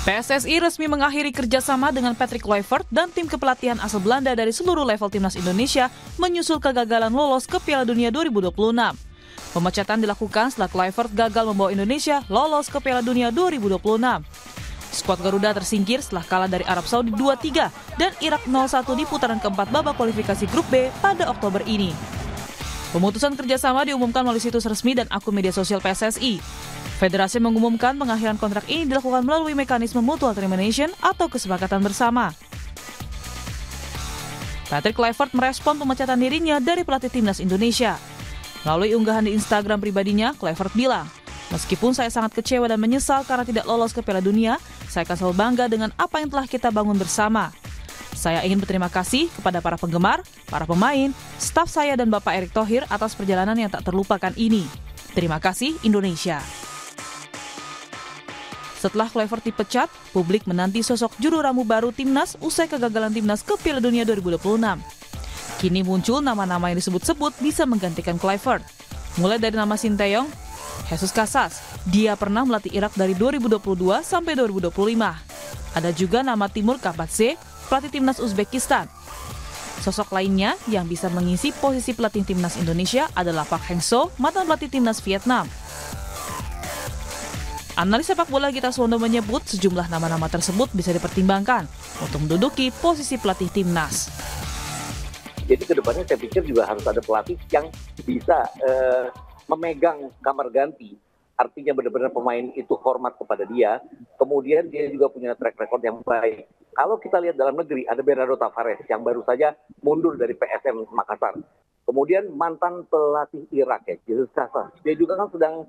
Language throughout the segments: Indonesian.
PSSI resmi mengakhiri kerjasama dengan Patrick Kluivert dan tim kepelatihan asal Belanda dari seluruh level timnas Indonesia menyusul kegagalan lolos ke Piala Dunia 2026. Pemecatan dilakukan setelah Kluivert gagal membawa Indonesia lolos ke Piala Dunia 2026. Skuad Garuda tersingkir setelah kalah dari Arab Saudi 2-3 dan Irak 0-1 di putaran keempat babak kualifikasi grup B pada Oktober ini. Pemutusan kerjasama diumumkan melalui situs resmi dan akun media sosial PSSI. Federasi mengumumkan pengakhiran kontrak ini dilakukan melalui mekanisme mutual termination atau kesepakatan bersama. Patrick Kluivert merespon pemecatan dirinya dari pelatih timnas Indonesia. Melalui unggahan di Instagram pribadinya, Kluivert bilang, "Meskipun saya sangat kecewa dan menyesal karena tidak lolos ke Piala Dunia, saya akan selalu bangga dengan apa yang telah kita bangun bersama. Saya ingin berterima kasih kepada para penggemar, para pemain, staf saya dan Bapak Erick Thohir atas perjalanan yang tak terlupakan ini. Terima kasih Indonesia." Setelah Kluivert dipecat, publik menanti sosok juru ramu baru timnas usai kegagalan timnas ke Piala Dunia 2026. Kini muncul nama-nama yang disebut-sebut bisa menggantikan Kluivert. Mulai dari nama Sinteyong, Jesus Casas, dia pernah melatih Irak dari 2022 sampai 2025. Ada juga nama Timur Kapadze, pelatih timnas Uzbekistan. Sosok lainnya yang bisa mengisi posisi pelatih timnas Indonesia adalah Park Hang-seo, mantan pelatih timnas Vietnam. Analis sepak bola Gita Suwondo menyebut sejumlah nama-nama tersebut bisa dipertimbangkan untuk menduduki posisi pelatih timnas. Jadi kedepannya saya pikir juga harus ada pelatih yang bisa memegang kamar ganti. Artinya benar-benar pemain itu hormat kepada dia. Kemudian dia juga punya track record yang baik. Kalau kita lihat dalam negeri ada Bernardo Tavares yang baru saja mundur dari PSM Makassar. Kemudian mantan pelatih Irak ya, Jesus Casas. Dia juga kan sedang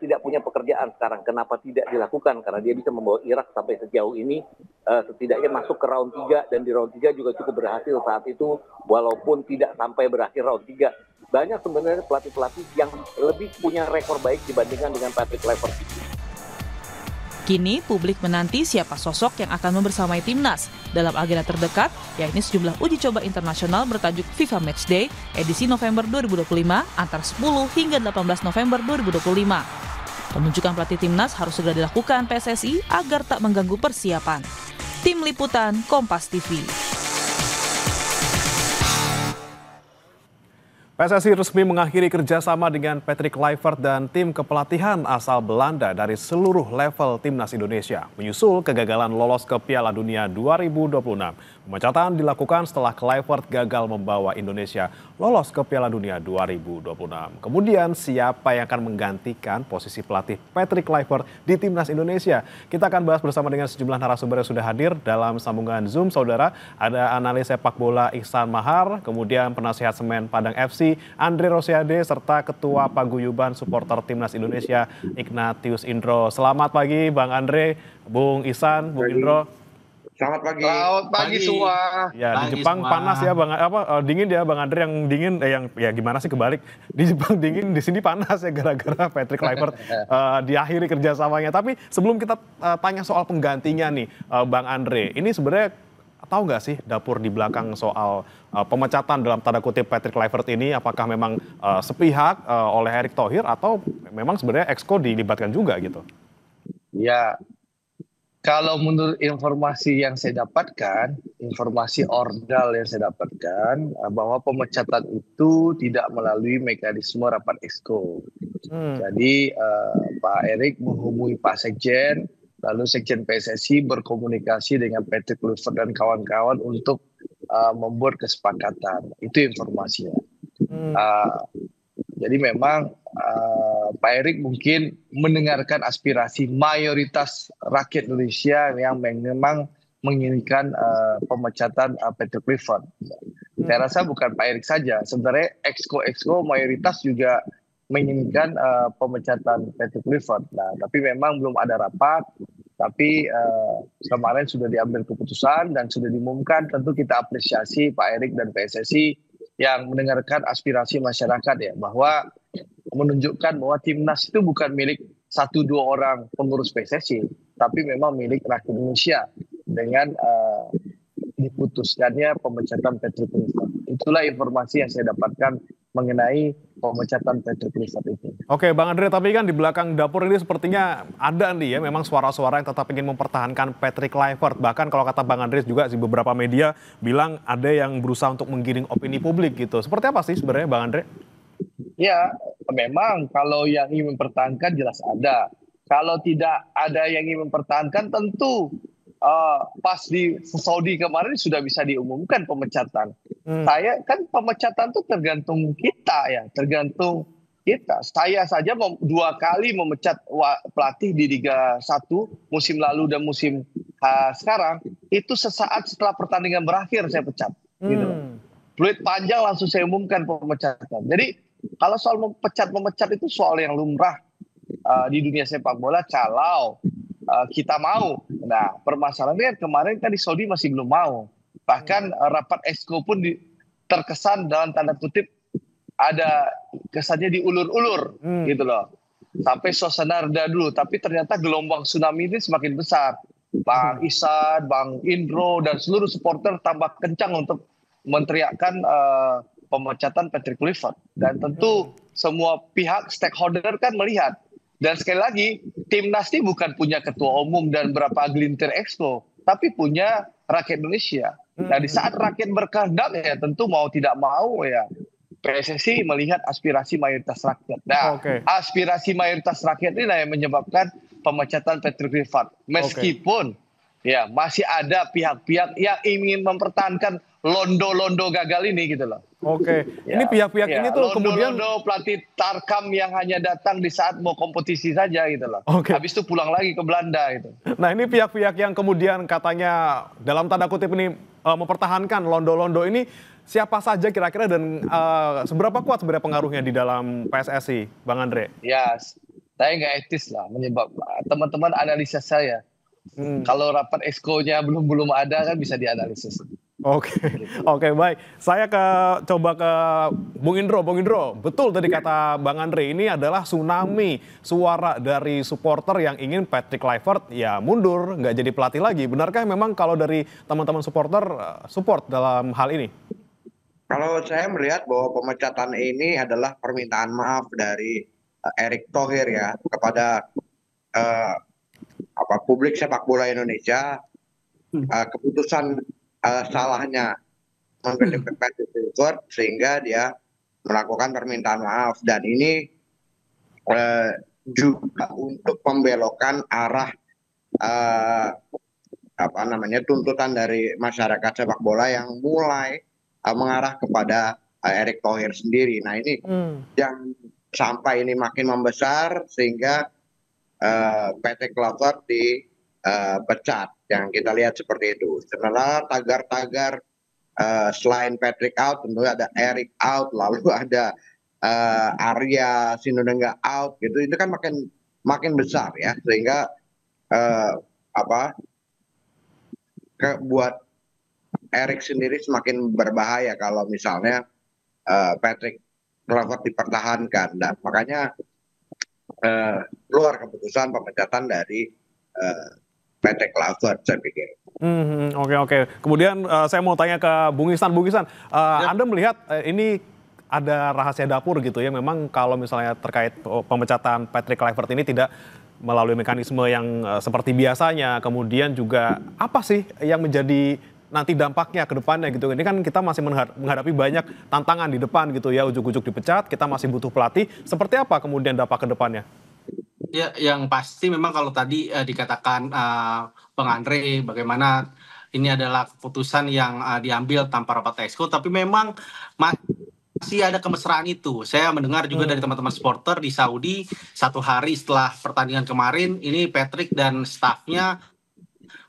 tidak punya pekerjaan sekarang. Kenapa tidak dilakukan? Karena dia bisa membawa Irak sampai sejauh ini, setidaknya masuk ke round 3, dan di round 3 juga cukup berhasil saat itu, walaupun tidak sampai berakhir round 3. Banyak sebenarnya pelatih-pelatih yang lebih punya rekor baik dibandingkan dengan Patrick Kluivert. Kini publik menanti siapa sosok yang akan membersamai timnas dalam agenda terdekat, yakni sejumlah uji coba internasional bertajuk FIFA Matchday edisi November 2025 antara 10 hingga 18 November 2025. Penunjukan pelatih timnas harus segera dilakukan PSSI agar tak mengganggu persiapan. Tim Liputan Kompas TV. PSSI resmi mengakhiri kerjasama dengan Patrick Kluivert dan tim kepelatihan asal Belanda dari seluruh level timnas Indonesia, menyusul kegagalan lolos ke Piala Dunia 2026. Pemecatan dilakukan setelah Kluivert gagal membawa Indonesia lolos ke Piala Dunia 2026. Kemudian siapa yang akan menggantikan posisi pelatih Patrick Kluivert di timnas Indonesia? Kita akan bahas bersama dengan sejumlah narasumber yang sudah hadir dalam sambungan Zoom, saudara. Ada analis sepak bola Ihsan Mahar, kemudian penasihat Semen Padang FC Andre Rosiade, serta Ketua Paguyuban Supporter Timnas Indonesia Ignatius Indro. Selamat pagi Bang Andre, Bung Ihsan, Bung Indro. Selamat pagi. Selamat pagi semua. Ya, pagi di Jepang semua. panas ya Bang, dingin ya Bang Andre, yang dingin gimana sih kebalik. Di Jepang dingin, di sini panas ya gara-gara Patrick Kluivert diakhiri kerjasamanya. Tapi sebelum kita tanya soal penggantinya nih Bang Andre, ini sebenarnya tahu nggak sih dapur di belakang soal pemecatan dalam tanda kutip Patrick Kluivert ini, apakah memang sepihak oleh Erick Thohir atau memang sebenarnya Exco dilibatkan juga gitu? Ya, kalau menurut informasi yang saya dapatkan, informasi ordal yang saya dapatkan, bahwa pemecatan itu tidak melalui mekanisme rapat Exco. Jadi Pak Erick menghubungi Pak Sekjen, lalu Sekjen PSSI berkomunikasi dengan Patrick Kluivert dan kawan-kawan untuk membuat kesepakatan. Itu informasinya. Jadi memang Pak Erick mungkin mendengarkan aspirasi mayoritas rakyat Indonesia yang memang menginginkan pemecatan Patrick Kluivert. Saya rasa bukan Pak Erick saja, sebenarnya Exco mayoritas juga menginginkan pemecatan Patrick Kluivert. Nah, tapi memang belum ada rapat. Tapi kemarin sudah diambil keputusan dan sudah diumumkan. Tentu kita apresiasi Pak Erick dan PSSI yang mendengarkan aspirasi masyarakat ya, bahwa menunjukkan bahwa timnas itu bukan milik 1-2 orang pengurus PSSI, tapi memang milik rakyat Indonesia dengan diputuskannya pemecatan Patrick Kluivert. Itulah informasi yang saya dapatkan mengenai pemecatan Patrick Kluivert itu. Oke, Bang Andre, tapi kan di belakang dapur ini sepertinya ada nih ya, memang suara-suara yang tetap ingin mempertahankan Patrick Kluivert. Bahkan kalau kata Bang Andre juga di beberapa media bilang ada yang berusaha untuk menggiring opini publik gitu. Seperti apa sih sebenarnya Bang Andre? Ya, memang kalau yang ingin mempertahankan jelas ada. Kalau tidak ada yang ingin mempertahankan tentu pas di Saudi kemarin sudah bisa diumumkan pemecatan. Saya kan pemecatan itu tergantung kita ya, tergantung kita. Saya saja 2 kali memecat pelatih di Liga 1 musim lalu dan musim sekarang itu sesaat setelah pertandingan berakhir saya pecat. Gitu. Peluit panjang langsung saya umumkan pemecatan. Jadi kalau soal memecat itu soal yang lumrah di dunia sepak bola kalau kita mau. Nah, permasalahannya kemarin kan di Saudi masih belum mau. Bahkan rapat Exco pun terkesan dalam tanda kutip ada kesannya diulur-ulur gitu loh. Sampai suasana reda dulu, tapi ternyata gelombang tsunami ini semakin besar. Bang Isan, Bang Indro dan seluruh supporter tambah kencang untuk meneriakkan pemecatan Patrick Kluivert. Dan tentu semua pihak stakeholder kan melihat. Dan sekali lagi, timnas ini bukan punya ketua umum dan berapa gelintir exco, tapi punya rakyat Indonesia. Nah, di saat rakyat berkehendak ya tentu mau tidak mau ya PSSI melihat aspirasi mayoritas rakyat. Nah, aspirasi mayoritas rakyat ini yang menyebabkan pemecatan Patrick Kluivert. Meskipun ya masih ada pihak-pihak yang ingin mempertahankan londo-londo gagal ini gitu loh. Ini pihak-pihak ini tuh kemudian londo pelatih Tarkam yang hanya datang di saat mau kompetisi saja gitu loh. Habis itu pulang lagi ke Belanda itu. Nah, ini pihak-pihak yang kemudian katanya dalam tanda kutip ini mempertahankan londo-londo ini siapa saja kira-kira dan seberapa kuat sebenarnya pengaruhnya di dalam PSSI, Bang Andre? Ya, saya nggak etis lah menyebab teman-teman analisa saya. Kalau rapat exco-nya belum ada kan bisa dianalisis. Oke, baik. Saya coba ke Bung Indro. Bung Indro, betul tadi kata Bang Andre, ini adalah tsunami suara dari supporter yang ingin Patrick Kluivert ya mundur, nggak jadi pelatih lagi. Benarkah memang kalau dari teman-teman supporter support dalam hal ini? Kalau saya melihat bahwa pemecatan ini adalah permintaan maaf dari Erick Thohir ya kepada publik sepak bola Indonesia. Keputusan salahnya memilih Patrick Kluivert sehingga dia melakukan permintaan maaf, dan ini juga untuk membelokkan arah tuntutan dari masyarakat sepak bola yang mulai mengarah kepada Erick Thohir sendiri. Nah, ini yang sampai ini makin membesar sehingga Patrick Kluivert dipecat. Yang kita lihat seperti itu. Setelah tagar-tagar selain Patrick out, tentu ada Erick out, lalu ada Arya Sinulinga out, gitu. Itu kan makin besar ya, sehingga buat Erick sendiri semakin berbahaya kalau misalnya Patrick Kluivert dipertahankan. Dan makanya keluar keputusan pemecatan dari Patrick Kluivert, saya pikir. Oke. Kemudian saya mau tanya ke Bung Ihsan. Bung Ihsan, Anda melihat ini ada rahasia dapur gitu ya, memang kalau misalnya terkait pemecatan Patrick Kluivert ini tidak melalui mekanisme yang seperti biasanya, kemudian juga apa sih yang menjadi nanti dampaknya ke depannya gitu. Ini kan kita masih menghadapi banyak tantangan di depan gitu ya, ujuk-ujuk dipecat, kita masih butuh pelatih. Seperti apa kemudian dampak ke depannya? Ya, yang pasti memang kalau tadi dikatakan Bang Andre, bagaimana ini adalah keputusan yang diambil tanpa rapat exco, tapi memang masih ada kemesraan itu. Saya mendengar juga dari teman-teman supporter di Saudi, 1 hari setelah pertandingan kemarin, ini Patrick dan stafnya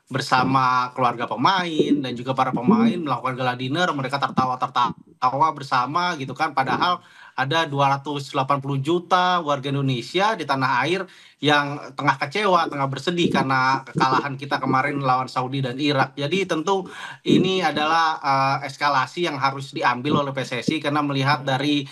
bersama keluarga pemain dan juga para pemain melakukan gala dinner, mereka tertawa bersama gitu kan, padahal ada 280 juta warga Indonesia di tanah air yang tengah kecewa, tengah bersedih karena kekalahan kita kemarin lawan Saudi dan Irak. Jadi tentu ini adalah eskalasi yang harus diambil oleh PSSI karena melihat dari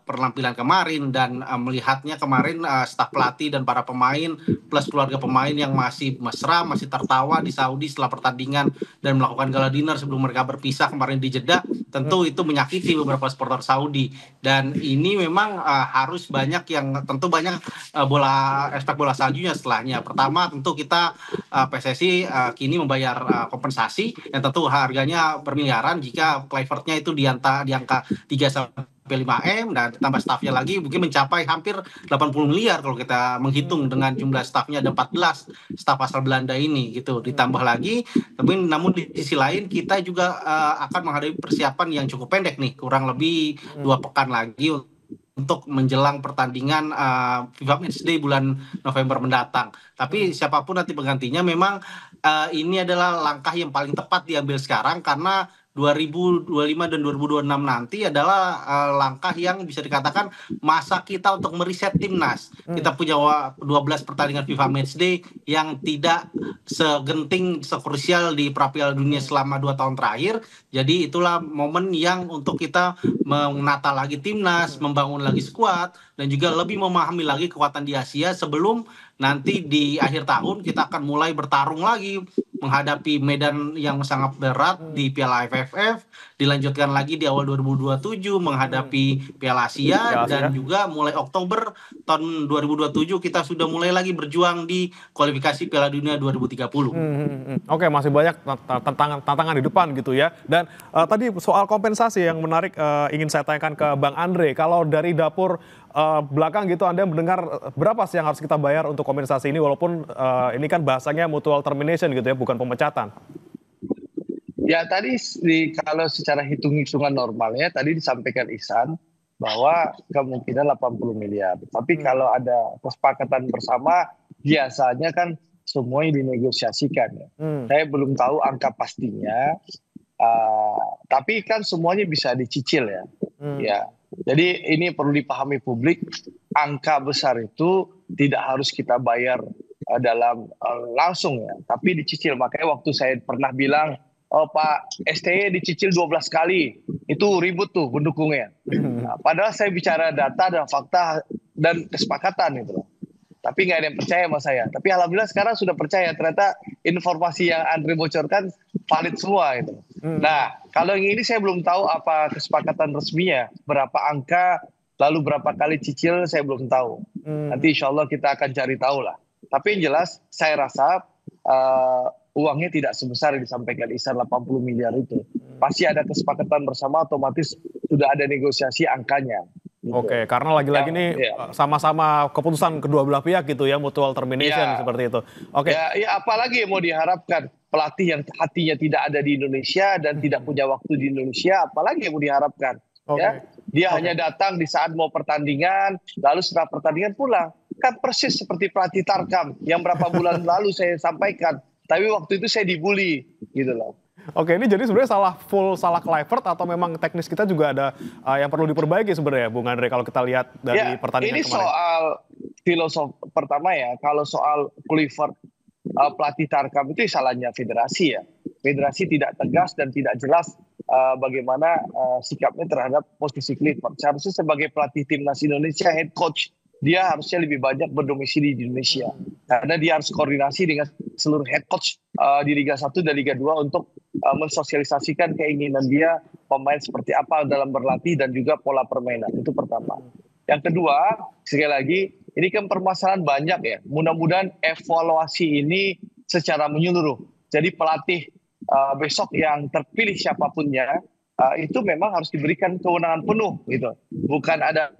penampilan kemarin dan melihatnya kemarin staf pelatih dan para pemain plus keluarga pemain yang masih mesra, masih tertawa di Saudi setelah pertandingan dan melakukan gala dinner sebelum mereka berpisah kemarin di Jeddah, tentu itu menyakiti beberapa supporter Saudi. Dan ini memang harus banyak yang tentu banyak aspek bola saljunya setelahnya. Pertama tentu kita PSSI kini membayar kompensasi yang tentu harganya bermiliaran jika Kluivert-nya itu di angka 3-5 M dan tambah stafnya lagi mungkin mencapai hampir 80 miliar kalau kita menghitung dengan jumlah stafnya ada 14 staf asal Belanda ini gitu. Ditambah lagi, tapi namun di sisi lain kita juga akan menghadapi persiapan yang cukup pendek nih, kurang lebih 2 pekan lagi untuk menjelang pertandingan FIFA Matchday bulan November mendatang. Tapi siapapun nanti penggantinya memang ini adalah langkah yang paling tepat diambil sekarang karena 2025 dan 2026 nanti adalah langkah yang bisa dikatakan masa kita untuk meriset timnas. Kita punya 12 pertandingan FIFA Matchday yang tidak segenting, sekrusial di Piala Dunia selama 2 tahun terakhir. Jadi itulah momen yang untuk kita menata lagi timnas, membangun lagi skuad, dan juga lebih memahami lagi kekuatan di Asia sebelum nanti di akhir tahun kita akan mulai bertarung lagi menghadapi medan yang sangat berat di Piala AFF, dilanjutkan lagi di awal 2027 menghadapi Piala Asia, dan juga mulai Oktober tahun 2027 kita sudah mulai lagi berjuang di kualifikasi Piala Dunia 2030. Oke, masih banyak tantangan di depan gitu ya. Dan tadi soal kompensasi yang menarik ingin saya tanyakan ke Bang Andre. Kalau dari dapur belakang gitu Anda mendengar berapa sih yang harus kita bayar untuk kompensasi ini, walaupun ini kan bahasanya mutual termination gitu ya, bukan pemecatan. Ya tadi kalau secara hitung-hitungan normalnya tadi disampaikan Ihsan bahwa kemungkinan 80 miliar. Tapi kalau ada kesepakatan bersama biasanya kan semuanya dinegosiasikan ya. Saya belum tahu angka pastinya, tapi kan semuanya bisa dicicil ya. Ya. Jadi ini perlu dipahami publik, angka besar itu tidak harus kita bayar dalam langsung ya, tapi dicicil. Makanya waktu saya pernah bilang, oh Pak STY dicicil 12 kali, itu ribut tuh pendukungnya. Nah, padahal saya bicara data dan fakta dan kesepakatan gitu loh. Tapi nggak ada yang percaya sama saya. Tapi alhamdulillah sekarang sudah percaya, ternyata informasi yang Andre bocorkan valid semua gitu. Nah, kalau yang ini saya belum tahu apa kesepakatan resminya, berapa angka, lalu berapa kali cicil saya belum tahu. Nanti insya Allah kita akan cari tahu lah. Tapi yang jelas saya rasa uangnya tidak sebesar yang disampaikan Ihsan 80 miliar itu. Pasti ada kesepakatan bersama, otomatis sudah ada negosiasi angkanya. Gitu. Oke, karena lagi-lagi nih sama-sama keputusan kedua belah pihak gitu ya, mutual termination seperti itu. Oke. Ya apalagi yang mau diharapkan, pelatih yang hatinya tidak ada di Indonesia dan tidak punya waktu di Indonesia, apalagi yang mau diharapkan. Ya, dia hanya datang di saat mau pertandingan, lalu setelah pertandingan pulang. Kan persis seperti pelatih Tarkam yang berapa bulan lalu saya sampaikan, tapi waktu itu saya dibully gitu loh. Oke, ini jadi sebenarnya salah Kluivert atau memang teknis kita juga ada yang perlu diperbaiki sebenarnya, Bung Andre, kalau kita lihat dari pertandingan kemarin. Ini soal filosofi pertama ya, kalau soal Kluivert pelatih Tarkam itu salahnya federasi ya. Federasi tidak tegas dan tidak jelas bagaimana sikapnya terhadap posisi Kluivert. Seharusnya sebagai pelatih timnas Indonesia, head coach, dia harusnya lebih banyak berdomisili di Indonesia. Karena dia harus koordinasi dengan seluruh head coach di Liga 1 dan Liga 2 untuk mensosialisasikan keinginan dia pemain seperti apa dalam berlatih dan juga pola permainan. Itu pertama. Yang kedua, sekali lagi, ini kan permasalahan banyak ya. Mudah-mudahan evaluasi ini secara menyeluruh. Jadi pelatih besok yang terpilih siapapunnya, itu memang harus diberikan kewenangan penuh gitu. Bukan ada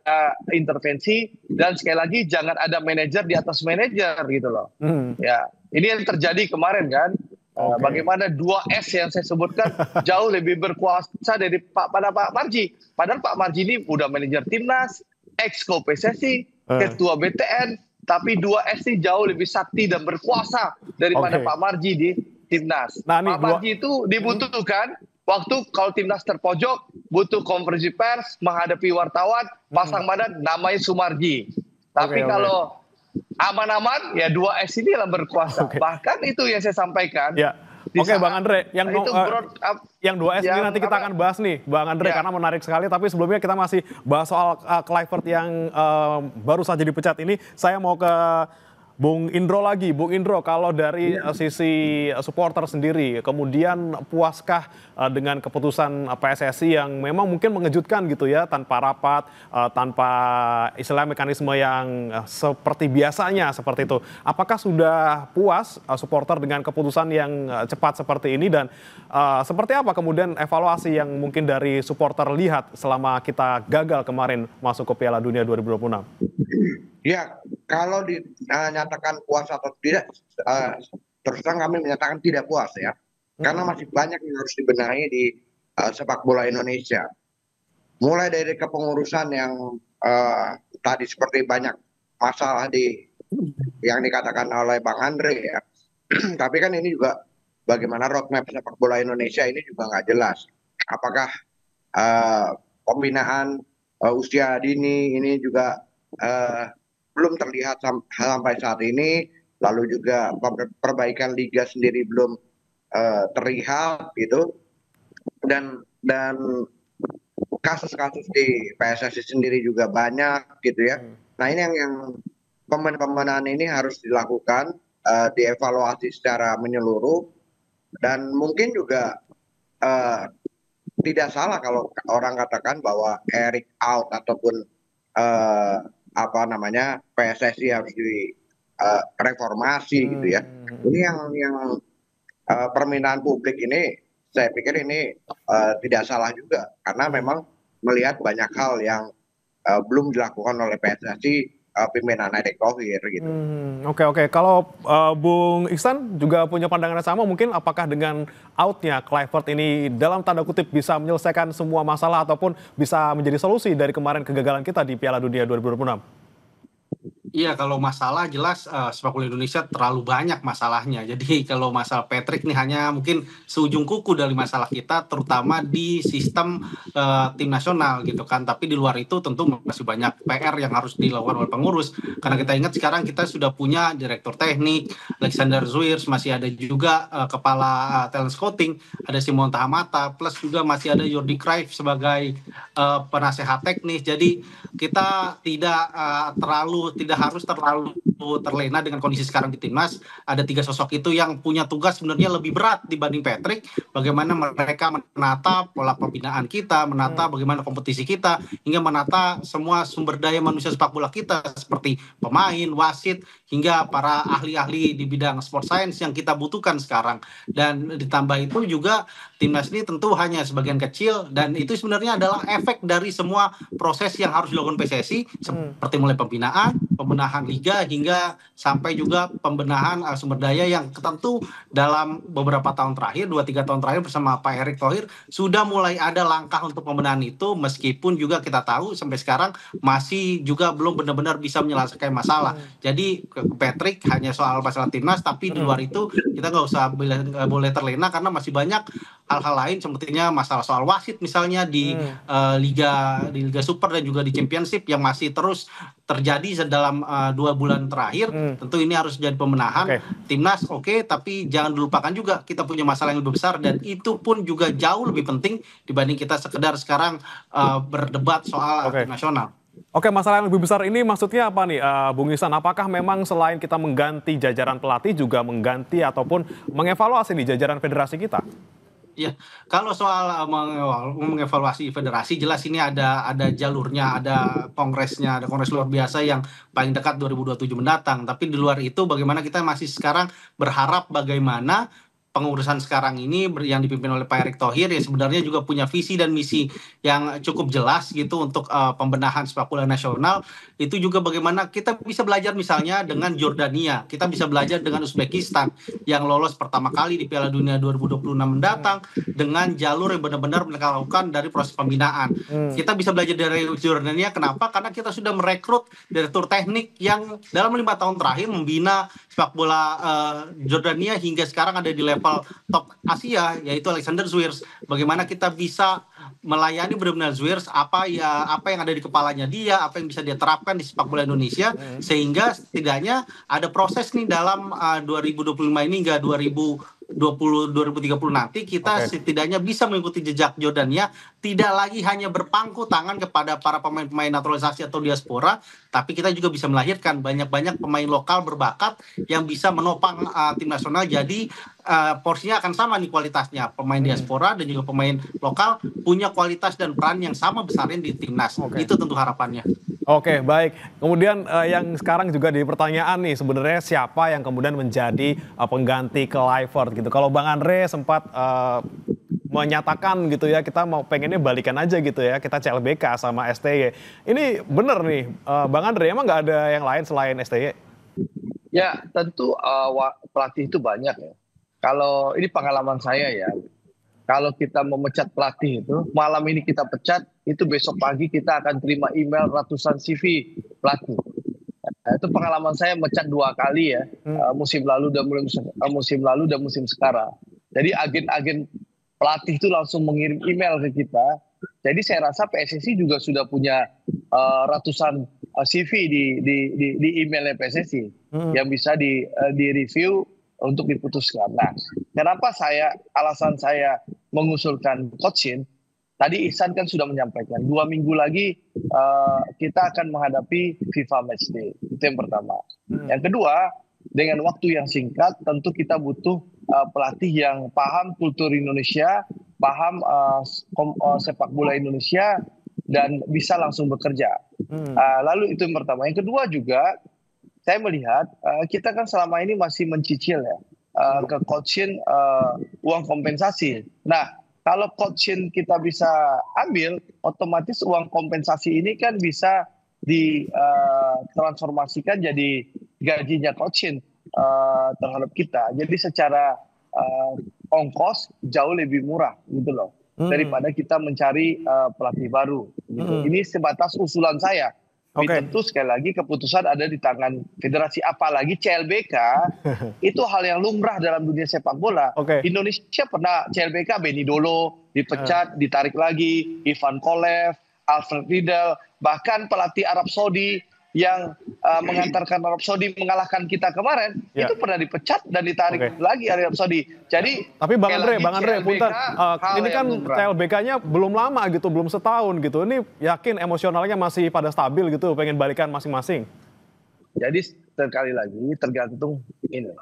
intervensi, dan sekali lagi jangan ada manajer di atas manajer gitu loh. Ya, ini yang terjadi kemarin kan. Bagaimana 2S yang saya sebutkan jauh lebih berkuasa dari Pak Marji. Padahal Pak Marji ini udah manajer timnas, ex-ko PSSI, ketua BTN, tapi 2S ini jauh lebih sakti dan berkuasa daripada Pak Marji di timnas. Nah, Pak Marji itu dibutuhkan waktu kalau timnas terpojok, butuh konferensi pers, menghadapi wartawan, pasang badan, namanya Sumarji. Tapi kalau aman-aman, ya 2S ini lah berkuasa. Bahkan itu yang saya sampaikan, Oke, Bang Andre, itu brought up yang 2S ini nanti kita akan bahas nih, Bang Andre, karena menarik sekali. Tapi sebelumnya kita masih bahas soal Kluivert yang baru saja dipecat ini. Saya mau ke Bung Indro lagi. Bung Indro, kalau dari sisi supporter sendiri, kemudian puaskah dengan keputusan PSSI yang memang mungkin mengejutkan gitu ya, tanpa rapat, tanpa istilah mekanisme yang seperti biasanya seperti itu. Apakah sudah puas supporter dengan keputusan yang cepat seperti ini, dan seperti apa kemudian evaluasi yang mungkin dari supporter lihat selama kita gagal kemarin masuk ke Piala Dunia 2026? Ya, kalau dinyatakan puas atau tidak, terus terang kami menyatakan tidak puas ya, karena masih banyak yang harus dibenahi di sepak bola Indonesia. Mulai dari kepengurusan yang tadi seperti banyak masalah yang dikatakan oleh Bang Andre ya. Tapi kan ini juga bagaimana roadmap sepak bola Indonesia ini juga nggak jelas. Apakah pembinaan usia dini ini juga belum terlihat sampai saat ini, lalu juga perbaikan liga sendiri belum terlihat gitu, dan kasus-kasus di PSSI sendiri juga banyak gitu ya. Nah, ini yang pembenahan ini harus dilakukan, dievaluasi secara menyeluruh, dan mungkin juga tidak salah kalau orang katakan bahwa Erik out ataupun PSSI harus direformasi gitu ya. Ini yang permintaan publik ini, saya pikir ini tidak salah juga, karena memang melihat banyak hal yang belum dilakukan oleh PSSI pimpinan Erick Thohir gitu. Oke. Kalau Bung Ihsan juga punya pandangan yang sama, mungkin apakah dengan outnya Kluivert ini dalam tanda kutip bisa menyelesaikan semua masalah ataupun bisa menjadi solusi dari kemarin kegagalan kita di Piala Dunia 2026? Iya, kalau masalah jelas sepak bola Indonesia terlalu banyak masalahnya. Jadi kalau masalah Patrick nih hanya mungkin seujung kuku dari masalah kita, terutama di sistem tim nasional gitu kan. Tapi di luar itu tentu masih banyak PR yang harus dilakukan oleh pengurus. Karena kita ingat sekarang kita sudah punya direktur teknik, Alexander Zwiers, masih ada juga kepala talent scouting, ada Simon Tahamata, plus juga masih ada Jordi Cruyff sebagai penasehat teknis. Jadi kita tidak harus terlalu terlena dengan kondisi sekarang di timnas. Ada 3 sosok itu yang punya tugas sebenarnya lebih berat dibanding Patrick. Bagaimana mereka menata pola pembinaan kita, menata bagaimana kompetisi kita, hingga menata semua sumber daya manusia sepak bola kita seperti pemain, wasit, hingga para ahli-ahli di bidang sport science yang kita butuhkan sekarang. Dan ditambah itu juga timnas ini tentu hanya sebagian kecil, dan itu sebenarnya adalah efek dari semua proses yang harus dilakukan PSSI, seperti mulai pembenahan liga hingga sampai juga pembenahan sumber daya yang tentu dalam beberapa tahun terakhir, 2-3 tahun terakhir bersama Pak Erick Thohir sudah mulai ada langkah untuk pembenahan itu, meskipun juga kita tahu sampai sekarang masih juga belum benar-benar bisa menyelesaikan masalah. Jadi Patrick hanya soal masalah timnas, tapi di luar itu kita nggak boleh terlena karena masih banyak hal-hal lain, sepertinya masalah soal wasit misalnya di Liga Super dan juga di Championship yang masih terus terjadi dalam 2 bulan terakhir. Tentu ini harus jadi pembenahan. Timnas oke, tapi jangan dilupakan juga kita punya masalah yang lebih besar, dan itu pun juga jauh lebih penting dibanding kita sekedar sekarang berdebat soal tim nasional. Oke, masalah yang lebih besar ini maksudnya apa nih, Bung Ihsan? Apakah memang selain kita mengganti jajaran pelatih juga mengganti ataupun mengevaluasi nih jajaran federasi kita? Ya, kalau soal mengevaluasi federasi, jelas ini ada jalurnya, ada kongres luar biasa yang paling dekat 2027 mendatang. Tapi di luar itu bagaimana kita masih sekarang berharap bagaimana pengurusan sekarang ini yang dipimpin oleh Pak Erick Thohir ya sebenarnya juga punya visi dan misi yang cukup jelas gitu untuk pembenahan sepak bola nasional. Itu juga bagaimana kita bisa belajar misalnya dengan Jordania, kita bisa belajar dengan Uzbekistan yang lolos pertama kali di Piala Dunia 2026 mendatang dengan jalur yang benar-benar melakukan dari proses pembinaan. Kita bisa belajar dari Jordania, kenapa? Karena kita sudah merekrut direktur teknik yang dalam 5 tahun terakhir membina sepak bola Jordania hingga sekarang ada di level top Asia, yaitu Alexander Zwiers. Bagaimana kita bisa melayani benar-benar Zwiers, apa yang ada di kepalanya dia, apa yang bisa dia terapkan di sepak bola Indonesia, sehingga setidaknya ada proses nih dalam 2025 ini hingga 2027 2030 nanti kita setidaknya bisa mengikuti jejak Jordania, tidak lagi hanya berpangku tangan kepada para pemain-pemain naturalisasi atau diaspora, tapi kita juga bisa melahirkan banyak-banyak pemain lokal berbakat yang bisa menopang tim nasional. Jadi porsinya akan sama nih kualitasnya, pemain diaspora dan juga pemain lokal punya kualitas dan peran yang sama besarnya di timnas. Itu tentu harapannya. Oke, baik. Kemudian yang sekarang juga di pertanyaan nih, sebenarnya siapa yang kemudian menjadi pengganti Kluivert gitu. Kalau Bang Andre sempat menyatakan gitu ya, kita mau pengennya balikan aja gitu ya, kita CLBK sama STY. Ini bener nih, Bang Andre, emang nggak ada yang lain selain STY? Ya, tentu pelatih itu banyak ya. Kalau ini pengalaman saya ya, kalau kita memecat pelatih itu, malam ini kita pecat, itu besok pagi kita akan terima email ratusan CV pelatih. Nah, itu pengalaman saya mecat 2 kali ya, musim lalu dan musim sekarang. Jadi agen-agen pelatih itu langsung mengirim email ke kita. Jadi saya rasa PSSI juga sudah punya ratusan CV di emailnya PSSI yang bisa di review untuk diputuskan. Nah, kenapa alasan saya mengusulkan Coach Shin? Tadi Ihsan kan sudah menyampaikan 2 minggu lagi kita akan menghadapi FIFA Matchday. Itu yang pertama. Yang kedua, dengan waktu yang singkat, tentu kita butuh pelatih yang paham kultur Indonesia, paham sepak bola Indonesia, dan bisa langsung bekerja. Lalu itu yang pertama. Yang kedua juga, saya melihat kita kan selama ini masih mencicil ya ke Coach Shin uang kompensasi. Nah, kalau Coach Shin kita bisa ambil, otomatis uang kompensasi ini kan bisa ditransformasikan jadi gajinya Coach Shin terhadap kita. Jadi secara ongkos jauh lebih murah gitu loh daripada kita mencari pelatih baru. Gitu. Ini sebatas usulan saya. Tentu sekali lagi keputusan ada di tangan federasi, apalagi CLBK itu hal yang lumrah dalam dunia sepak bola. Indonesia pernah CLBK, Benny Dolo dipecat, ditarik lagi, Ivan Kolev, Alfred Riedel, bahkan pelatih Arab Saudi yang mengantarkan Arab Saudi mengalahkan kita kemarin, itu pernah dipecat dan ditarik lagi Arab Saudi. Jadi, tapi Bang Andre, punten, ini kan CLBK-nya belum lama gitu, belum setahun gitu. Ini yakin emosionalnya masih pada stabil gitu, pengen balikan masing-masing. Jadi sekali lagi tergantung ini,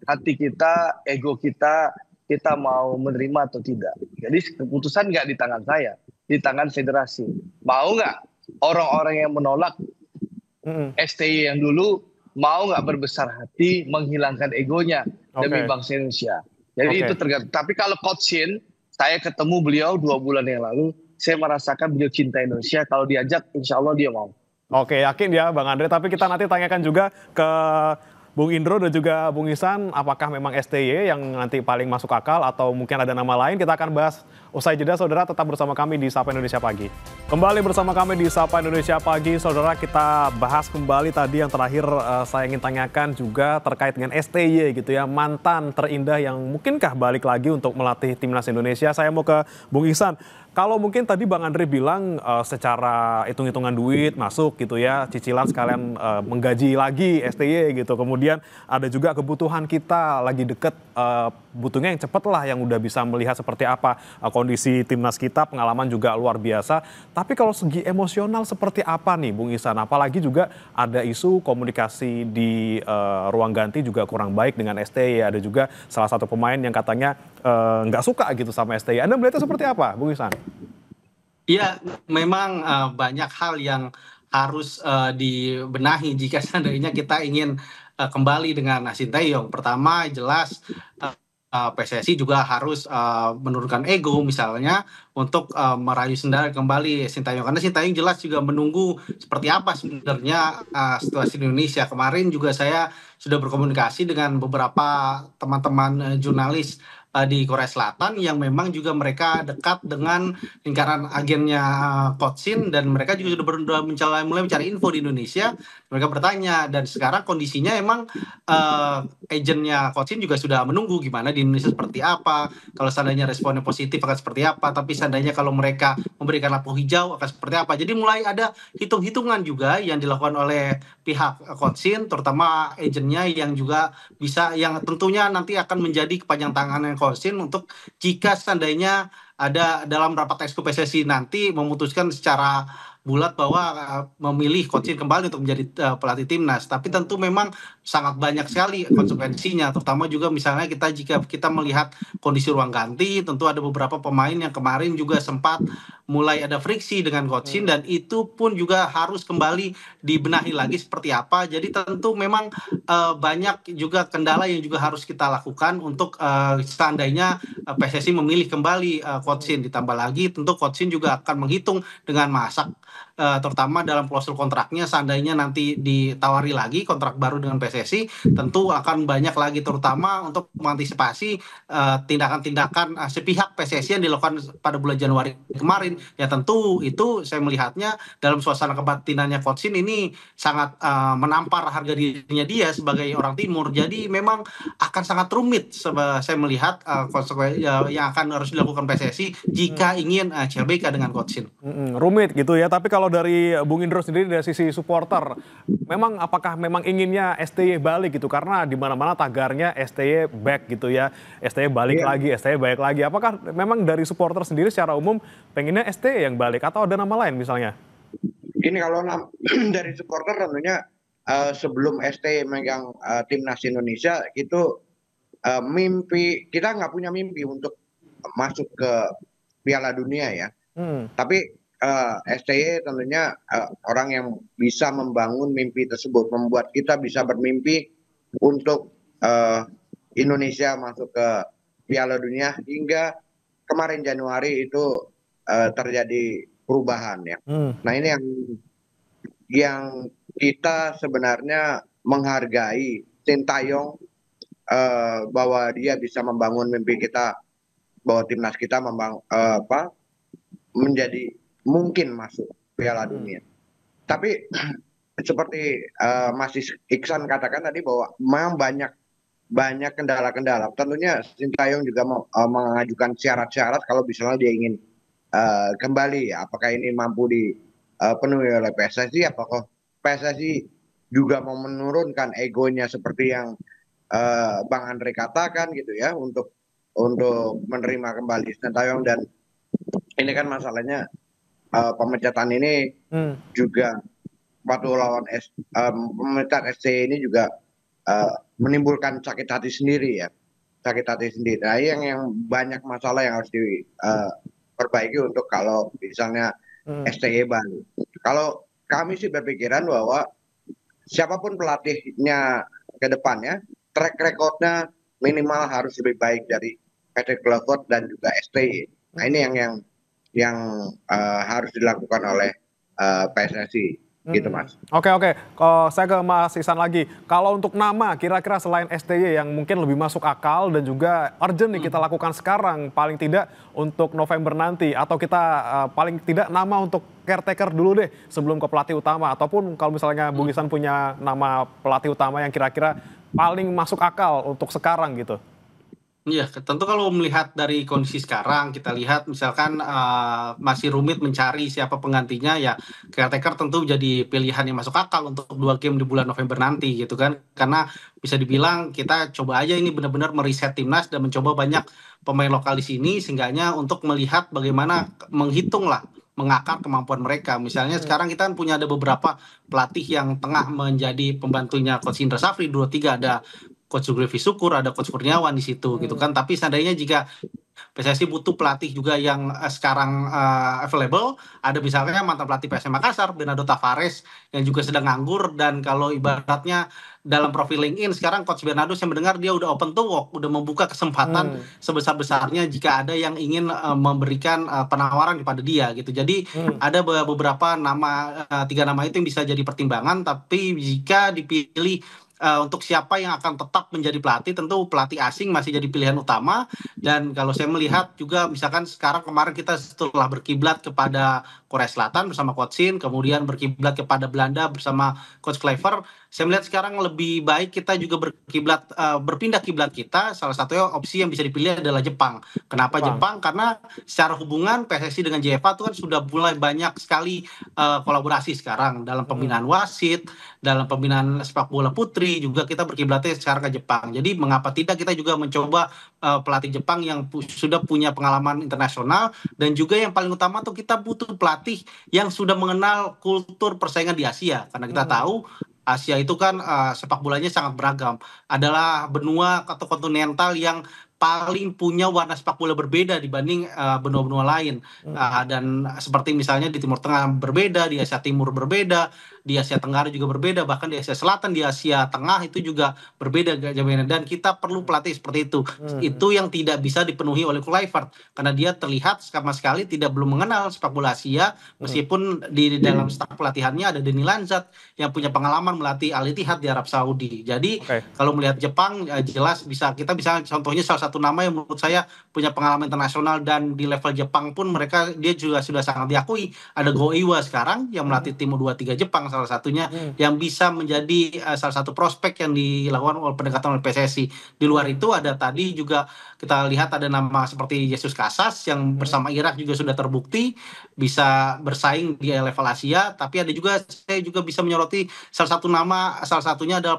hati kita, ego kita mau menerima atau tidak. Jadi keputusan nggak di tangan saya, di tangan federasi. Mau nggak orang-orang yang menolak STY yang dulu mau nggak berbesar hati menghilangkan egonya demi bangsa Indonesia. Jadi itu tergantung. Tapi kalau Coach Shin, saya ketemu beliau 2 bulan yang lalu, saya merasakan beliau cinta Indonesia. Kalau diajak, insya Allah dia mau. Oke, yakin ya Bang Andre. Tapi kita nanti tanyakan juga ke Bung Indro dan juga Bung Ihsan, apakah memang STY yang nanti paling masuk akal atau mungkin ada nama lain? Kita akan bahas usai jeda, saudara. Tetap bersama kami di Sapa Indonesia Pagi. Kembali bersama kami di Sapa Indonesia Pagi, saudara. Kita bahas kembali tadi yang terakhir saya ingin tanyakan juga terkait dengan STY gitu ya, mantan terindah yang mungkinkah balik lagi untuk melatih timnas Indonesia. Saya mau ke Bung Ihsan. Kalau mungkin tadi Bang Andre bilang secara hitung-hitungan duit masuk gitu ya, cicilan sekalian menggaji lagi STY gitu. Kemudian ada juga kebutuhan kita lagi deket, butuhnya yang cepat lah, yang udah bisa melihat seperti apa kondisi timnas kita, pengalaman juga luar biasa. Tapi kalau segi emosional seperti apa nih Bung Ihsan? Apalagi juga ada isu komunikasi di ruang ganti juga kurang baik dengan STY. Ada juga salah satu pemain yang katanya nggak suka gitu sama STY. Anda melihatnya seperti apa Bung Ihsan? Iya, memang banyak hal yang harus dibenahi jika seandainya kita ingin kembali dengan Sinteyong. Pertama, jelas PSSI juga harus menurunkan ego misalnya untuk merayu kembali Sinteyong. Karena Sinteyong jelas juga menunggu seperti apa sebenarnya situasi Indonesia. Kemarin juga saya sudah berkomunikasi dengan beberapa teman-teman jurnalis di Korea Selatan yang memang juga mereka dekat dengan lingkaran agennya Coach Shin, dan mereka juga sudah mulai mencari info di Indonesia, mereka bertanya. Dan sekarang kondisinya emang agennya Coach Shin juga sudah menunggu gimana di Indonesia seperti apa, kalau seandainya responnya positif akan seperti apa, tapi seandainya kalau mereka memberikan lampu hijau akan seperti apa. Jadi mulai ada hitung-hitungan juga yang dilakukan oleh pihak Coach Shin, terutama agennya yang juga bisa, yang tentunya nanti akan menjadi kepanjang tangannya Coach Shin untuk jika seandainya ada dalam rapat eksekutif PSSI nanti memutuskan secara bulat bahwa memilih Coach Shin kembali untuk menjadi pelatih timnas. Tapi tentu memang sangat banyak sekali konsekuensinya, terutama juga misalnya jika kita melihat kondisi ruang ganti, tentu ada beberapa pemain yang kemarin juga sempat mulai ada friksi dengan Coach Shin, dan itu pun juga harus kembali dibenahi lagi seperti apa. Jadi tentu memang banyak juga kendala yang juga harus kita lakukan untuk seandainya PSSI memilih kembali Coach Shin. Ditambah lagi tentu Coach Shin juga akan menghitung dengan masak, terutama dalam klausul kontraknya, seandainya nanti ditawari lagi kontrak baru dengan PSSI, tentu akan banyak lagi, terutama untuk mengantisipasi tindakan-tindakan sepihak PSSI yang dilakukan pada bulan Januari kemarin. Ya tentu itu saya melihatnya dalam suasana kebatinannya Coach Shin ini sangat menampar harga dirinya dia sebagai orang timur. Jadi memang akan sangat rumit saya melihat yang akan harus dilakukan PSSI jika ingin CLBK dengan Coach Shin. Rumit gitu ya, tapi kalau dari Bung Indro sendiri dari sisi supporter, apakah memang inginnya STY balik gitu, karena di mana-mana tagarnya STY back gitu ya, STY balik lagi, STY balik lagi. Apakah memang dari supporter sendiri secara umum pengennya STY yang balik atau ada nama lain misalnya? Ini kalau dari supporter tentunya sebelum STY megang timnas Indonesia itu mimpi kita nggak punya mimpi untuk masuk ke Piala Dunia ya. Tapi STY tentunya orang yang bisa membangun mimpi tersebut, membuat kita bisa bermimpi untuk Indonesia masuk ke Piala Dunia, hingga kemarin Januari itu terjadi perubahan ya. Nah ini yang kita sebenarnya menghargai Sintayong, bahwa dia bisa membangun mimpi kita, bahwa timnas kita menjadi mungkin masuk Piala Dunia. Tapi seperti Mas Iksan katakan tadi, bahwa memang banyak kendala-kendala. Tentunya Sintayong juga mengajukan syarat-syarat kalau misalnya dia ingin kembali. Apakah ini mampu dipenuhi oleh PSSI? Apakah PSSI juga mau menurunkan egonya seperti yang Bang Andre katakan gitu ya, untuk menerima kembali Sintayong. Dan ini kan masalahnya pemecatan ini juga waktu lawan pemecatan SC ini juga menimbulkan sakit hati sendiri ya, sakit hati sendiri. Nah, yang banyak masalah yang harus diperbaiki untuk kalau misalnya STY balik. Kalau kami sih berpikiran bahwa siapapun pelatihnya ke depannya, track recordnya minimal harus lebih baik dari Patrick Kluivert dan juga STY. Nah ini yang harus dilakukan oleh PSSI gitu Mas. Oke. Saya ke Mas Ihsan lagi. Kalau untuk nama kira-kira selain STY yang mungkin lebih masuk akal dan juga urgent nih kita lakukan sekarang, paling tidak untuk November nanti, atau kita paling tidak nama untuk caretaker dulu deh sebelum ke pelatih utama, ataupun kalau misalnya Bung Ihsan punya nama pelatih utama yang kira-kira paling masuk akal untuk sekarang gitu. Iya, tentu kalau melihat dari kondisi sekarang, kita lihat misalkan masih rumit mencari siapa penggantinya, ya caretaker tentu jadi pilihan yang masuk akal untuk 2 game di bulan November nanti gitu kan. Karena bisa dibilang kita coba aja ini benar-benar meriset timnas dan mencoba banyak pemain lokal di sini, seenggaknya untuk melihat bagaimana mengakar kemampuan mereka. Misalnya sekarang kita kan punya ada beberapa pelatih yang tengah menjadi pembantunya Coach Indra Safri, 2-3 ada Coach Zulkifli Syukur, ada Coach Kurniawan di situ gitu kan. Tapi seandainya jika PSSI butuh pelatih juga yang sekarang available, ada misalnya mantan pelatih PSM Makassar, Bernardo Tavares, yang juga sedang nganggur. Dan kalau ibaratnya dalam profil LinkedIn sekarang Coach Bernardo, saya mendengar dia udah open to work, udah membuka kesempatan sebesar-besarnya jika ada yang ingin memberikan penawaran kepada dia gitu. Jadi ada beberapa nama, 3 nama itu yang bisa jadi pertimbangan. Tapi jika dipilih untuk siapa yang akan tetap menjadi pelatih, tentu pelatih asing masih jadi pilihan utama. Dan kalau saya melihat juga misalkan sekarang kemarin kita setelah berkiblat kepada Korea Selatan bersama Coach Shin, kemudian berkiblat kepada Belanda bersama Coach Kluivert, saya melihat sekarang lebih baik kita juga berpindah kiblat kita. Salah satunya opsi yang bisa dipilih adalah Jepang. Kenapa Jepang? Karena secara hubungan PSSI dengan JFA itu kan sudah mulai banyak sekali kolaborasi sekarang dalam pembinaan wasit, dalam pembinaan sepak bola putri juga kita berkiblatnya sekarang ke Jepang. Jadi mengapa tidak kita juga mencoba pelatih Jepang yang sudah punya pengalaman internasional, dan juga yang paling utama tuh kita butuh pelatih yang sudah mengenal kultur persaingan di Asia, karena kita tahu Asia itu kan sepak bolanya sangat beragam, adalah benua atau kontinental yang paling punya warna sepak bola berbeda dibanding benua-benua lain. Dan seperti misalnya di Timur Tengah berbeda, di Asia Timur berbeda, di Asia Tenggara juga berbeda, bahkan di Asia Selatan, di Asia Tengah itu juga berbeda jauhnya. Dan kita perlu pelatih seperti itu. Itu yang tidak bisa dipenuhi oleh Kluivert, karena dia terlihat sama sekali belum mengenal sepak bola Asia, meskipun di dalam staf pelatihannya ada Denny Lanzat yang punya pengalaman melatih Al Ittihad di Arab Saudi. Jadi kalau melihat Jepang jelas kita bisa contohnya salah satu nama yang menurut saya punya pengalaman internasional, dan di level Jepang pun dia juga sudah sangat diakui. Ada Go Iwa sekarang yang melatih tim U23 Jepang salah satunya, yang bisa menjadi salah satu prospek yang dilakukan oleh pendekatan oleh PSSI. Di luar itu ada tadi juga kita lihat ada nama seperti Jesus Casas yang bersama Irak juga sudah terbukti bisa bersaing di level Asia. Tapi ada juga, saya juga bisa menyoroti salah satunya adalah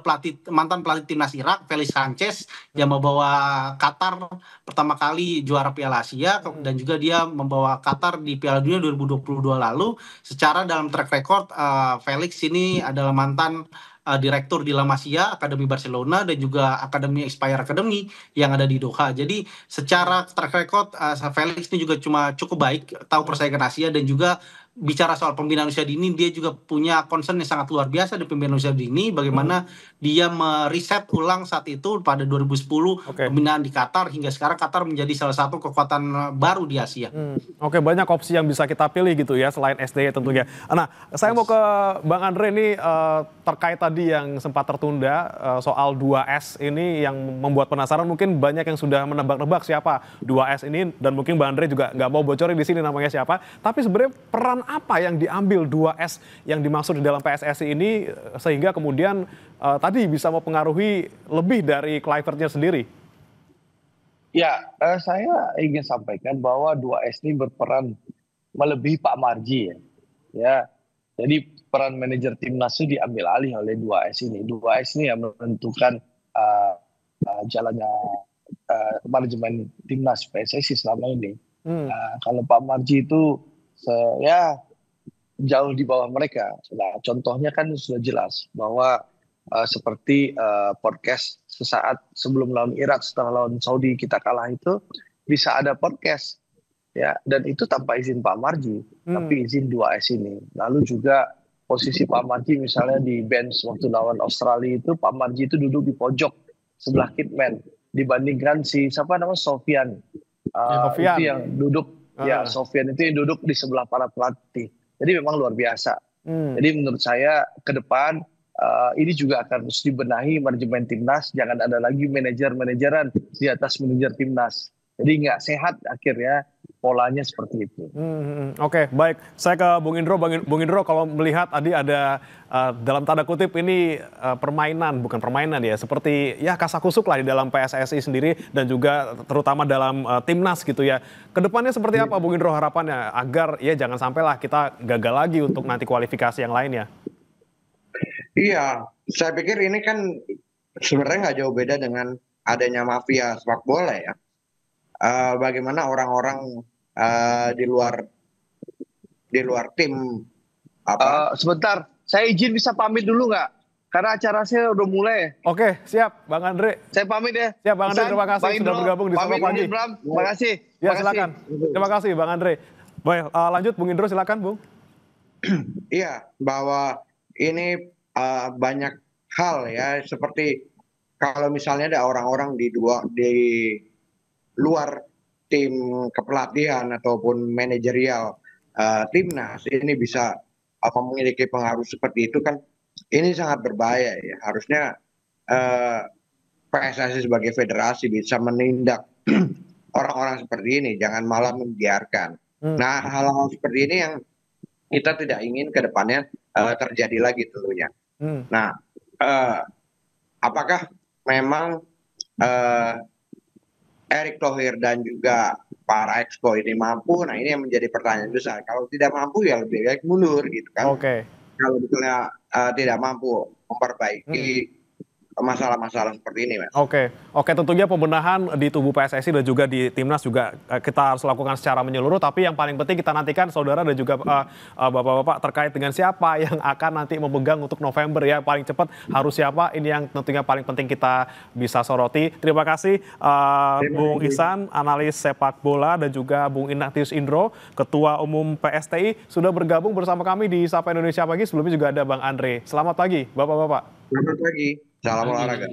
mantan pelatih timnas Irak, Felix Sanchez, yang membawa Qatar pertama kali juara Piala Asia, dan juga dia membawa Qatar di Piala Dunia 2022 lalu. Secara dalam track record, Felix ini adalah mantan direktur di La Masia, Akademi Barcelona, dan juga Akademi Aspire Academy yang ada di Doha. Jadi secara track record Felix ini juga cukup baik, tahu persaingan Asia, dan juga bicara soal pembinaan usia dini, dia juga punya concern yang sangat luar biasa di pembinaan usia dini, bagaimana dia meriset ulang saat itu pada 2010 pembinaan di Qatar, hingga sekarang Qatar menjadi salah satu kekuatan baru di Asia. Banyak opsi yang bisa kita pilih gitu ya, selain SDY tentunya. Nah, saya mau ke Bang Andre ini terkait tadi yang sempat tertunda soal 2S ini yang membuat penasaran. Mungkin banyak yang sudah menebak-nebak siapa 2S ini, dan mungkin Bang Andre juga nggak mau bocorin di sini namanya siapa. Tapi sebenarnya peran apa yang diambil 2S yang dimaksud di dalam PSSI ini sehingga kemudian tadi bisa mempengaruhi lebih dari Kluivert-nya sendiri? Ya, saya ingin sampaikan bahwa 2S ini berperan melebihi Pak Marji ya. Jadi peran manajer timnas itu diambil alih oleh 2S ini. 2S ini yang menentukan jalannya manajemen timnas PSSI selama ini. Kalau Pak Marji itu jauh di bawah mereka. Nah, contohnya kan sudah jelas bahwa seperti podcast sesaat sebelum lawan Irak, setelah lawan Saudi kita kalah itu bisa ada podcast ya, dan itu tanpa izin Pak Marji, tapi izin 2S ini. Lalu juga posisi Pak Marji misalnya di bench waktu lawan Australia itu, Pak Marji itu duduk di pojok sebelah kitman, dibandingkan Sofian. Itu yang duduk Sofian itu yang duduk di sebelah para pelatih. Jadi memang luar biasa. Jadi menurut saya ke depan ini juga akan harus dibenahi manajemen timnas. Jangan ada lagi manajeran di atas manajer timnas. Jadi nggak sehat akhirnya polanya seperti itu. Oke, baik. Saya ke Bung Indro. Bung Indro, kalau melihat tadi ada dalam tanda kutip ini bukan permainan ya, seperti ya kasakusuk lah di dalam PSSI sendiri dan juga terutama dalam timnas gitu ya. Kedepannya seperti apa Bung Indro harapannya agar ya jangan sampailah kita gagal lagi untuk nanti kualifikasi yang lainnya? Iya, saya pikir ini kan sebenarnya nggak jauh beda dengan adanya mafia sepak bola ya. Bagaimana orang-orang di luar tim sebentar, saya izin bisa pamit dulu nggak? Karena acara saya udah mulai. Oke, siap Bang Andre. Saya pamit ya. Siap Bang Andre, terima kasih sudah bergabung di Sapa Pagi. Terima kasih. Ya silakan. Terima kasih Bang Andre. Baik, lanjut Bung Indro silakan Bung. Iya, bahwa ini banyak hal ya, seperti kalau misalnya ada orang-orang di luar tim kepelatihan ataupun manajerial timnas ini bisa memiliki pengaruh seperti itu kan, ini sangat berbahaya ya. Harusnya PSSI sebagai federasi bisa menindak orang-orang seperti ini, jangan malah membiarkan. Nah, hal-hal seperti ini yang kita tidak ingin ke depannya terjadi lagi tentunya. Nah, apakah memang Erick Thohir dan juga para exco ini mampu? Nah, ini yang menjadi pertanyaan besar. Kalau tidak mampu ya lebih baik mundur gitu kan. Kalau misalnya tidak mampu memperbaiki masalah-masalah seperti ini, Mas. Oke, tentunya pembenahan di tubuh PSSI dan juga di Timnas juga kita harus lakukan secara menyeluruh, tapi yang paling penting kita nantikan saudara dan juga bapak-bapak terkait dengan siapa yang akan nanti memegang untuk November ya, paling cepat harus siapa, ini yang tentunya paling penting kita bisa soroti. Terima kasih Bung Ihsan, analis sepak bola, dan juga Bung Ignatius Indro, Ketua Umum PSTI, sudah bergabung bersama kami di Sapa Indonesia Pagi. Sebelumnya juga ada Bang Andre. Selamat pagi, Bapak-bapak. Selamat pagi. Salam olahraga.